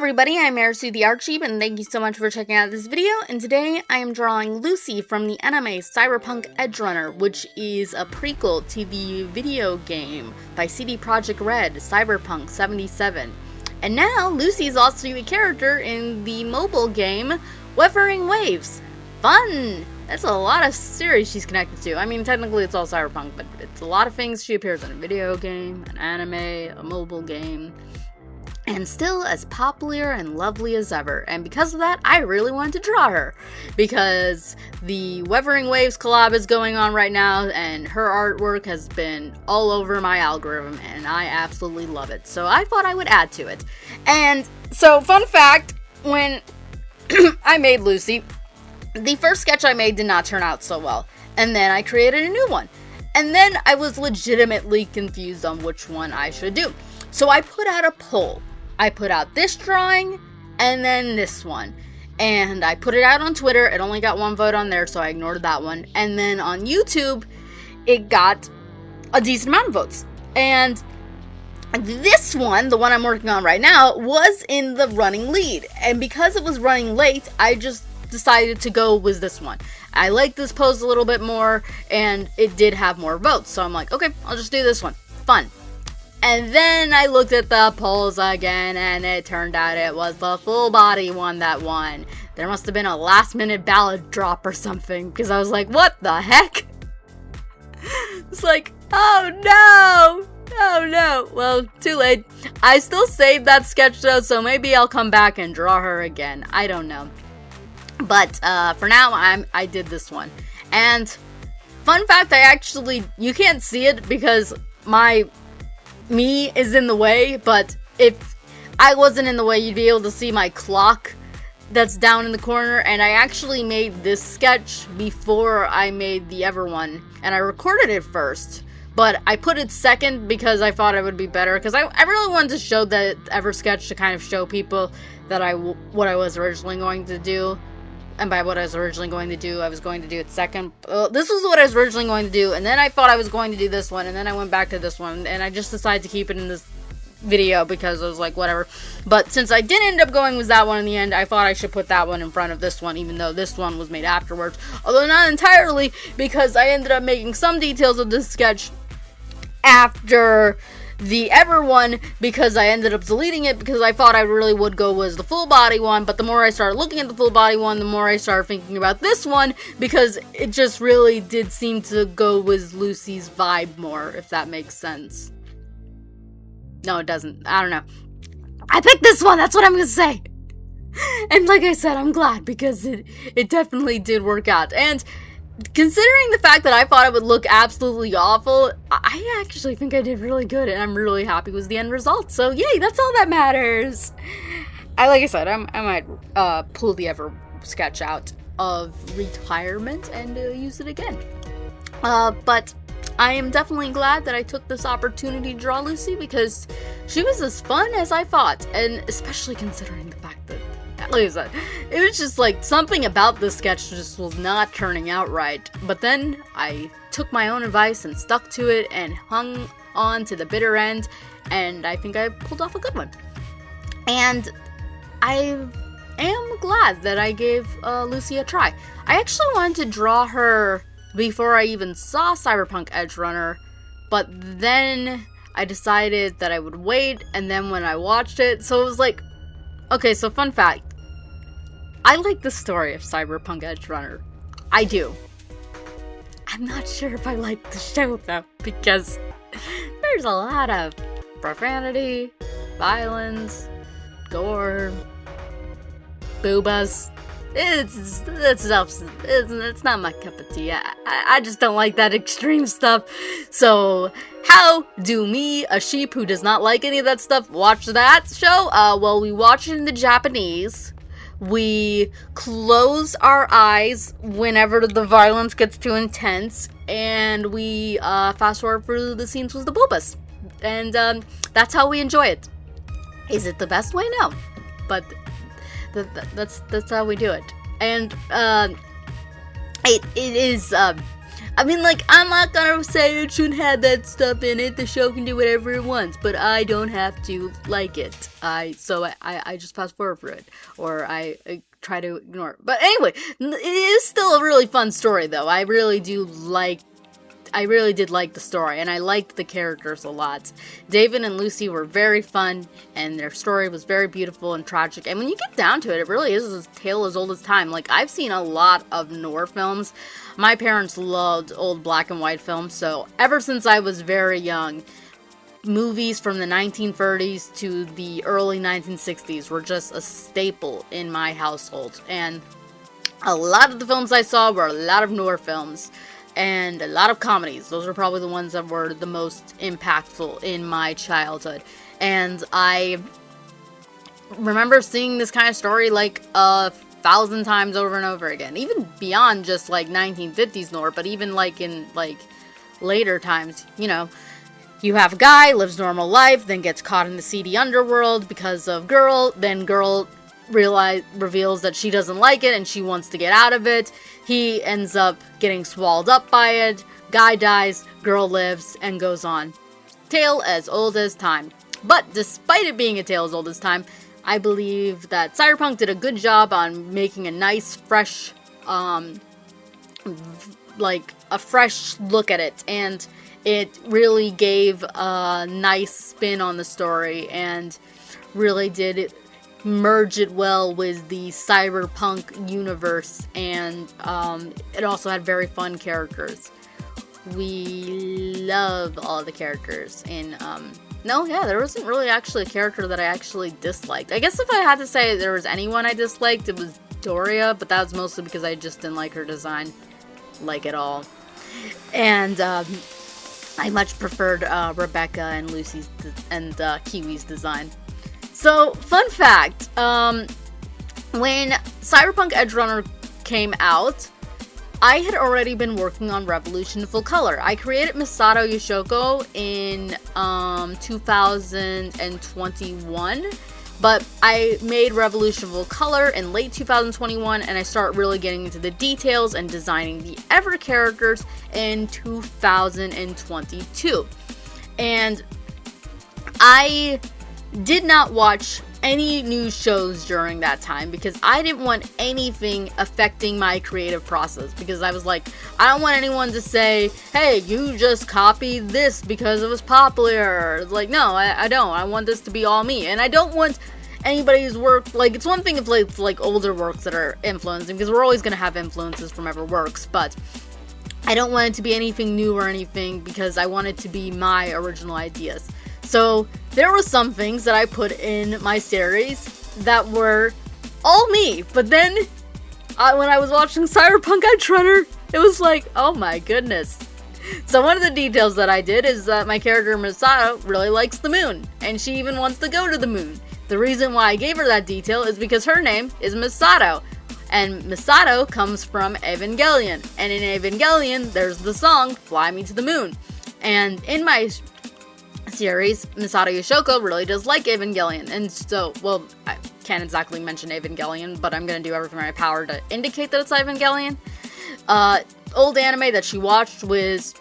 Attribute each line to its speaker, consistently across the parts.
Speaker 1: everybody, I'm Merisu the Art Sheep, and thank you so much for checking out this video. And today I am drawing Lucy from the anime Cyberpunk Edgerunner, which is a prequel to the video game by CD Projekt Red, Cyberpunk 77. And now Lucy is also a character in the mobile game Wuthering Waves. Fun! That's a lot of series she's connected to. I mean, technically it's all Cyberpunk, but it's a lot of things. She appears in a video game, an anime, a mobile game, and still as popular and lovely as ever. And because of that, I really wanted to draw her, because the Wuthering Waves collab is going on right now, and her artwork has been all over my algorithm, and I absolutely love it. So I thought I would add to it. And so, fun fact, when I made Lucy, the first sketch I made did not turn out so well, and then I created a new one. And then I was legitimately confused on which one I should do. So I put out a poll. I put out this drawing, and then this one. And I put it out on Twitter. It only got one vote on there, so I ignored that one. And then on YouTube, it got a decent amount of votes. And this one, the one I'm working on right now, was in the running lead. And because it was running late, I just decided to go with this one. I like this pose a little bit more, and it did have more votes. So I'm like, okay, I'll just do this one. Fun. And then I looked at the polls again, and it turned out it was the full body one that won. There must have been a last minute ballot drop or something, because I was like, what the heck? It's like, oh no! Oh no! Well, too late. I still saved that sketch though, so maybe I'll come back and draw her again. I don't know. But for now, I did this one. And fun fact, you can't see it because me is in the way, but if I wasn't in the way, you'd be able to see my clock that's down in the corner. And I actually made this sketch before I made the Ever one, and I recorded it first, but I put it second because I thought it would be better, because I really wanted to show that Ever sketch to kind of show people that what I was originally going to do. And by what I was originally going to do, I was going to do it second. This was what I was originally going to do, and then I thought I was going to do this one, and then I went back to this one, and I just decided to keep it in this video because I was like, whatever. But since I did end up going with that one in the end, I thought I should put that one in front of this one, even though this one was made afterwards. Although not entirely, because I ended up making some details of this sketch after the Ever one, because I ended up deleting it because I thought I really would go with the full body one. But the more I started looking at the full body one, the more I started thinking about this one, because it just really did seem to go with Lucy's vibe more, if that makes sense. No, it doesn't. I don't know. I picked this one, that's what I'm gonna say. And like I said, I'm glad, because it definitely did work out. And considering the fact that I thought it would look absolutely awful, I actually think I did really good, and I'm really happy with the end result. So yay, that's all that matters. Like I said, I might pull the Ever sketch out of retirement and use it again. But I am definitely glad that I took this opportunity to draw Lucy, because she was as fun as I thought, and especially considering the fact that, like I said, it was just like something about this sketch just was not turning out right. But then I took my own advice and stuck to it and hung on to the bitter end, and I think I pulled off a good one. And I am glad that I gave Lucy a try. I actually wanted to draw her before I even saw Cyberpunk Edgerunner, but then I decided that I would wait, and then when I watched it, so it was like, okay, so fun fact, I like the story of Cyberpunk Edgerunner. I do. I'm not sure if I like the show, though, because there's a lot of profanity, violence, gore, boobas. It's not my cup of tea. I just don't like that extreme stuff. So how do me, a sheep who does not like any of that stuff, watch that show? Well, we watch it in the Japanese. We close our eyes whenever the violence gets too intense, and we fast forward through the scenes with the boobas. And that's how we enjoy it. Is it the best way? No. But that's how we do it. And it is I mean, like, I'm not gonna say it shouldn't have that stuff in it. The show can do whatever it wants, but I don't have to like it. I just fast forward for it, or I try to ignore it. But anyway, it is still a really fun story, though. I really did like the story, and I liked the characters a lot. David and Lucy were very fun, and their story was very beautiful and tragic. And when you get down to it, it really is a tale as old as time. Like, I've seen a lot of noir films. My parents loved old black and white films, so ever since I was very young, movies from the 1930s to the early 1960s were just a staple in my household. And a lot of the films I saw were a lot of noir films. And a lot of comedies. Those are probably the ones that were the most impactful in my childhood. And I remember seeing this kind of story like 1,000 times over and over again. Even beyond just like 1950s noir, but even like in like later times, you know. You have a guy, lives normal life, then gets caught in the seedy underworld because of girl, then girl reveals that she doesn't like it and she wants to get out of it. He ends up getting swallowed up by it. Guy dies, girl lives, and goes on. Tale as old as time. But despite it being a tale as old as time, I believe that Cyberpunk did a good job on making a nice, fresh, like a fresh look at it, and it really gave a nice spin on the story and really did merge it well with the cyberpunk universe, and it also had very fun characters. We love all the characters, and there wasn't really actually a character that I actually disliked. I guess if I had to say there was anyone I disliked, it was Doria, but that was mostly because I just didn't like her design, like at all. And I much preferred Rebecca and Lucy's and Kiwi's design. So, fun fact, when Cyberpunk Edgerunner came out, I had already been working on Revolution Full Color. I created Misato Yoshiko in 2021, but I made Revolution Full Color in late 2021, and I started really getting into the details and designing the Ever characters in 2022. And I did not watch any news shows during that time because I didn't want anything affecting my creative process, because I was like, I don't want anyone to say, hey, you just copied this because it was popular. It's like, no, I don't. I want this to be all me, and I don't want anybody's work. Like, it's one thing if it's like older works that are influencing, because we're always going to have influences from ever works, but I don't want it to be anything new or anything, because I want it to be my original ideas. So there were some things that I put in my series that were all me, but then when I was watching Cyberpunk Edgerunner, it was like, oh my goodness. So one of the details that I did is that my character Misato really likes the moon, and she even wants to go to the moon. The reason why I gave her that detail is because her name is Misato, and Misato comes from Evangelion, and in Evangelion there's the song Fly Me to the Moon. And in my series, Misato Yoshiko really does like Evangelion, and so, well, I can't exactly mention Evangelion, but I'm gonna do everything in my power to indicate that it's Evangelion. Old anime that she watched with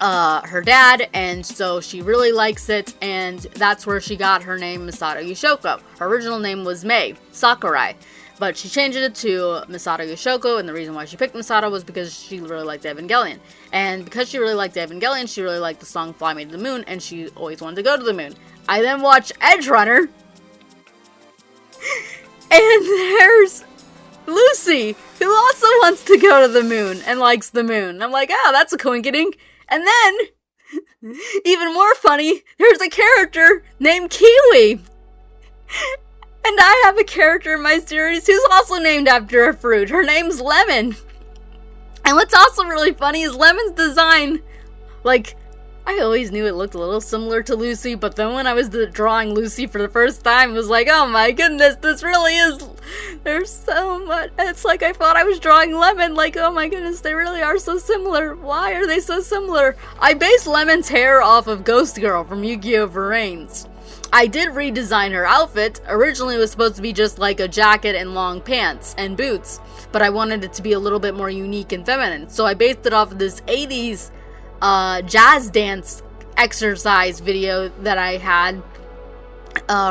Speaker 1: her dad, and so she really likes it, and that's where she got her name Misato Yoshiko. Her original name was Mei Sakurai, but she changed it to Misato Yoshiko, and the reason why she picked Misato was because she really liked Evangelion. And because she really liked Evangelion, she really liked the song Fly Me to the Moon, and she always wanted to go to the moon. I then watched Edgerunner, and there's Lucy, who also wants to go to the moon and likes the moon. I'm like, oh, that's a coincidence. And then, even more funny, there's a character named Kiwi. And I have a character in my series who's also named after a fruit. Her name's Lemon. And what's also really funny is Lemon's design, like, I always knew it looked a little similar to Lucy, but then when I was drawing Lucy for the first time, it was like, oh my goodness, this really is, there's so much, it's like I thought I was drawing Lemon, like, oh my goodness, they really are so similar. Why are they so similar? I based Lemon's hair off of Ghost Girl from Yu-Gi-Oh! Vrains. I did redesign her outfit. Originally it was supposed to be just like a jacket and long pants and boots, but I wanted it to be a little bit more unique and feminine. So I based it off of this 80s jazz dance exercise video that I had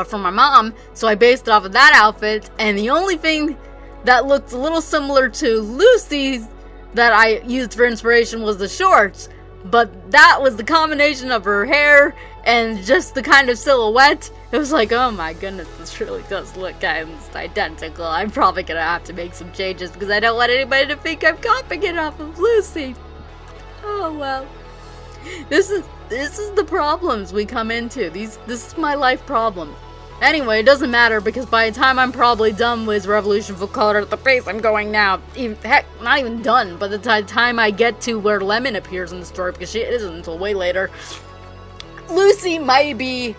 Speaker 1: from my mom. So I based it off of that outfit, and the only thing that looked a little similar to Lucy's that I used for inspiration was the shorts. But that was the combination of her hair and just the kind of silhouette. It was like, oh my goodness, this really does look almost identical. I'm probably gonna have to make some changes because I don't want anybody to think I'm copying it off of Lucy. Oh well. This is the problems we come into. This is my life problem. Anyway, it doesn't matter because by the time I'm probably done with Revolution Full Color at the pace I'm going now, heck, not even done, but the time I get to where Lemon appears in the story, because she isn't until way later, Lucy might be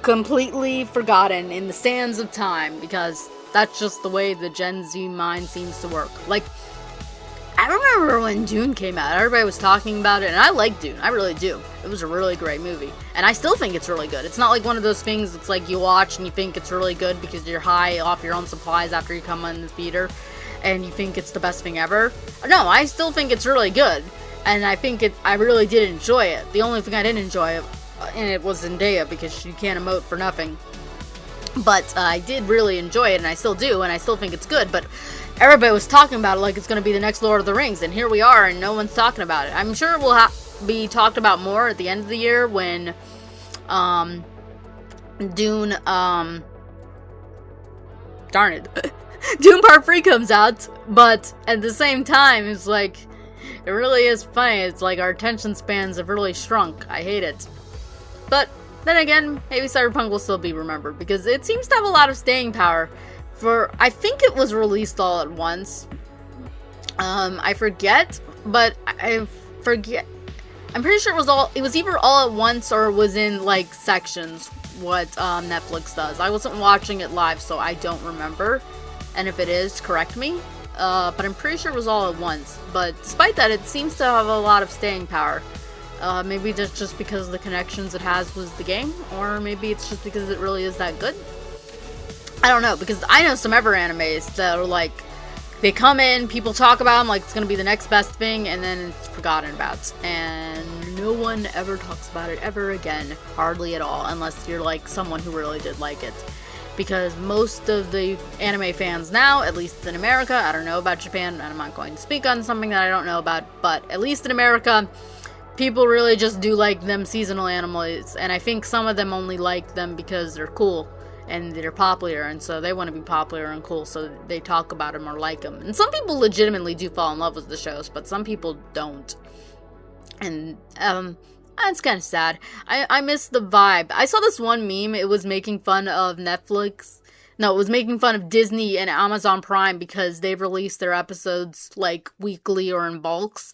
Speaker 1: completely forgotten in the sands of time, because that's just the way the Gen Z mind seems to work. Like, I remember when Dune came out, everybody was talking about it, and I like Dune, I really do. It was a really great movie, and I still think it's really good. It's not like one of those things that's like you watch and you think it's really good because you're high off your own supplies after you come in the theater, and you think it's the best thing ever. No, I still think it's really good, and I really did enjoy it. The only thing I didn't enjoy, and it was Zendaya, because she can't emote for nothing. But I did really enjoy it, and I still do, and I still think it's good, but everybody was talking about it like it's going to be the next Lord of the Rings, and here we are, and no one's talking about it. I'm sure it will be talked about more at the end of the year when Dune, darn it, Dune Part 3 comes out, but at the same time, it's like, it really is funny. It's like our attention spans have really shrunk. I hate it. But then again, maybe Cyberpunk will still be remembered, because it seems to have a lot of staying power. I think it was released all at once. I forget, but I forget. I'm pretty sure it was either all at once or it was in, like, sections, what Netflix does. I wasn't watching it live, so I don't remember. And if it is, correct me. But I'm pretty sure it was all at once. But despite that, it seems to have a lot of staying power. Maybe that's just because of the connections it has with the game, or maybe it's just because it really is that good. I don't know, because I know some other animes that are like, they come in, people talk about them like it's going to be the next best thing, and then it's forgotten about. And no one ever talks about it ever again, hardly at all, unless you're like someone who really did like it. Because most of the anime fans now, at least in America, I don't know about Japan, and I'm not going to speak on something that I don't know about, but at least in America, people really just do like them seasonal animes, and I think some of them only like them because they're cool. And they're popular, and so they want to be popular and cool, so they talk about them or like them. And some people legitimately do fall in love with the shows, but some people don't. And, it's kind of sad. I miss the vibe. I saw this one meme, it was making fun of Netflix. No, it was making fun of Disney and Amazon Prime because they've released their episodes, like, weekly or in bulks.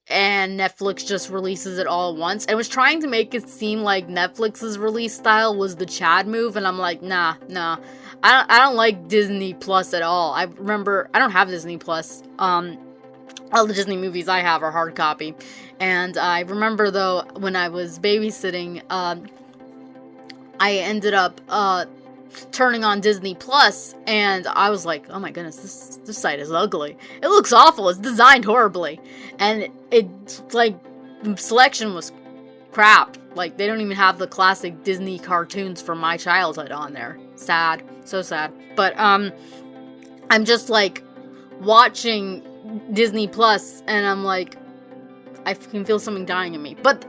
Speaker 1: And Netflix just releases it all at once. And was trying to make it seem like Netflix's release style was the Chad move, and I'm like, nah. I don't like Disney Plus at all. I remember, I don't have Disney Plus. All the Disney movies I have are hard copy. And I remember, though, when I was babysitting, I ended up, turning on Disney Plus, and I was like, oh my goodness, this site is ugly. It looks awful. It's designed horribly. And it's like, the selection was crap. Like, they don't even have the classic Disney cartoons from my childhood on there. Sad. So sad. But, I'm just, like, watching Disney Plus, and I'm like, I can feel something dying in me. But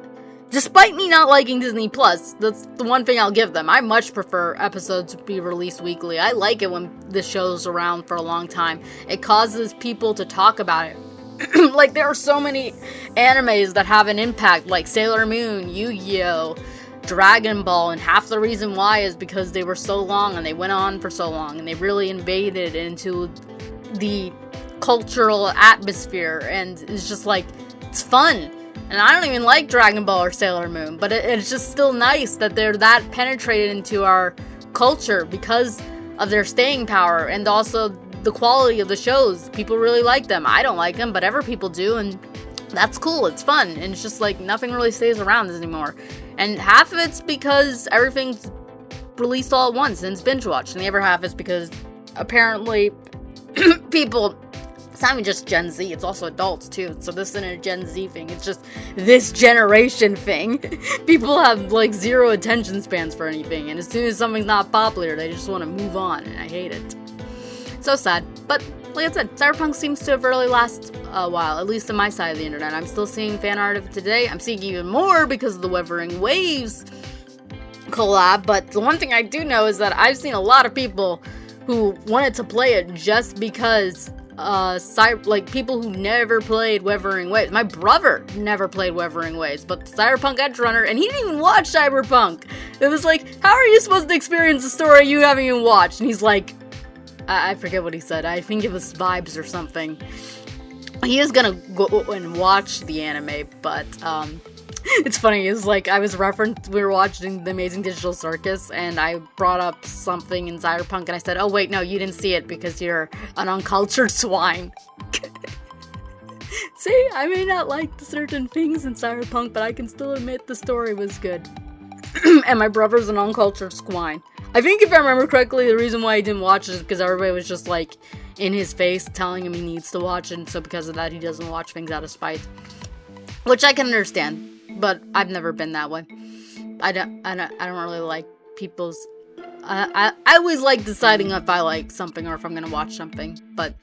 Speaker 1: despite me not liking Disney Plus, that's the one thing I'll give them. I much prefer episodes to be released weekly. I like it when the show's around for a long time. It causes people to talk about it. Like, there are so many animes that have an impact, like Sailor Moon, Yu-Gi-Oh!, Dragon Ball, and half the reason why is because they were so long, and they went on for so long, and they really invaded into the cultural atmosphere, and it's just like, it's fun. And I don't even like Dragon Ball or Sailor Moon, but it's just still nice that they're that penetrated into our culture because of their staying power, and also the quality of the shows. People really like them. I don't like them, but other people do, and that's cool, it's fun, and it's just like nothing really stays around anymore. And half of it's because everything's released all at once and it's binge watched, and the other half is because apparently people, it's not even just Gen Z, it's also adults too, so this isn't a Gen Z thing, it's just this generation thing. People have like zero attention spans for anything, and as soon as something's not popular, they just want to move on, and I hate it. So sad. But like I said, Cyberpunk seems to have really lasted a while, at least on my side of the internet. I'm still seeing fan art of it today. I'm seeing even more because of the Wuthering Waves collab, but the one thing I do know is that I've seen a lot of people who wanted to play it just because people who never played Wuthering Waves. My brother never played Wuthering Waves, but Cyberpunk Edgerunner, and he didn't even watch Cyberpunk. It was like, how are you supposed to experience a story you haven't even watched? And he's like, I forget what he said. I think it was vibes or something. He is gonna go and watch the anime, but it's funny. It's like we were watching The Amazing Digital Circus, and I brought up something in Cyberpunk, and I said, "Oh wait, no, you didn't see it because you're an uncultured swine." See, I may not like certain things in Cyberpunk, but I can still admit the story was good. And my brother's an uncultured swine. I think if I remember correctly, the reason why he didn't watch it is because everybody was just like in his face telling him he needs to watch it, and so because of that he doesn't watch things out of spite. Which I can understand, but I've never been that way. I don't really like people's... I always like deciding if I like something or if I'm gonna watch something, but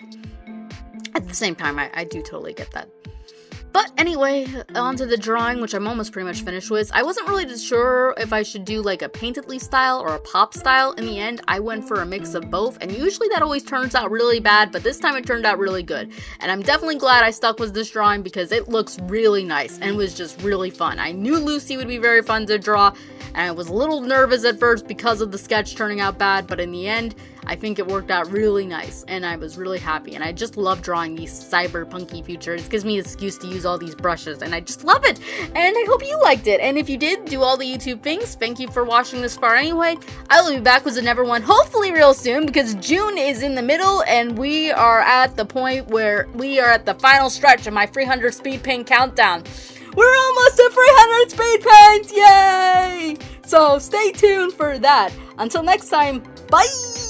Speaker 1: at the same time, I do totally get that. But anyway, onto the drawing, which I'm almost pretty much finished with. I wasn't really sure if I should do like a paintedly style or a pop style. In the end, I went for a mix of both, and usually that always turns out really bad, but this time it turned out really good. And I'm definitely glad I stuck with this drawing because it looks really nice and was just really fun. I knew Lucy would be very fun to draw, and I was a little nervous at first because of the sketch turning out bad, but in the end, I think it worked out really nice, and I was really happy, and I just love drawing these cyberpunky futures. It gives me an excuse to use all these brushes, and I just love it, and I hope you liked it, and if you did, do all the YouTube things. Thank you for watching this far anyway. I will be back with another one, hopefully real soon, because June is in the middle, and we are at the point where we are at the final stretch of my 300 speed paint countdown. We're almost at 300 speed paints, yay! So stay tuned for that. Until next time, bye!